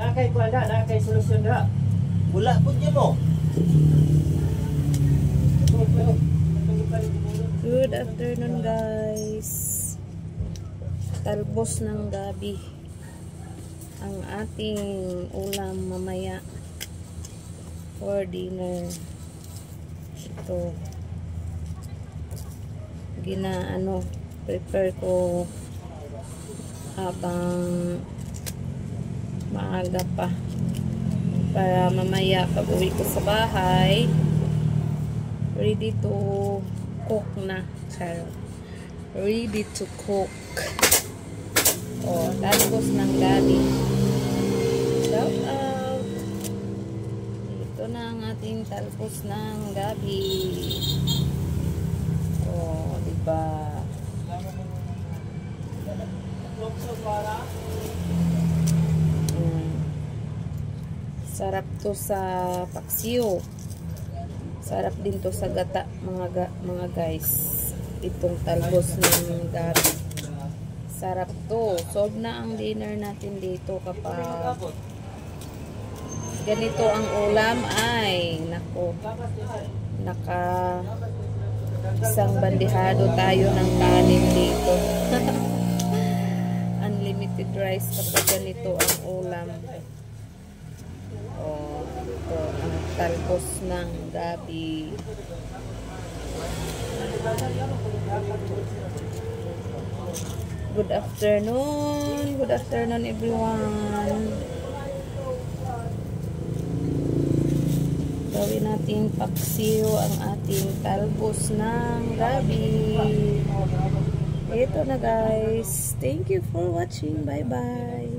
Nakay kuan da, nakay solusyon da. Wala po dyan mo. Good afternoon guys. Talbos ng gabi ang ating ulam mamaya for dinner. Ito prepare ko habang maaga pa para mamaya pag uwi ko sa bahay ready to cook na. Ready to cook. Talbos ng gabi. Shout out. Ito na ang ating talbos ng gabi. Diba? Sarap to sa paksiw. Sarap din to sa gata, mga guys. Itong talbos ng gabi. Sarap to. Solve na ang dinner natin dito kapag ganito ang ulam. Ay, nako. Isang bandihado tayo ng kanin dito. Unlimited rice kapag ganito ang ulam. Ito ang talbos ng gabi. Good afternoon. Good afternoon everyone. Gawin natin paksiw ang ating talbos ng gabi. Ito na guys. Thank you for watching. Bye bye.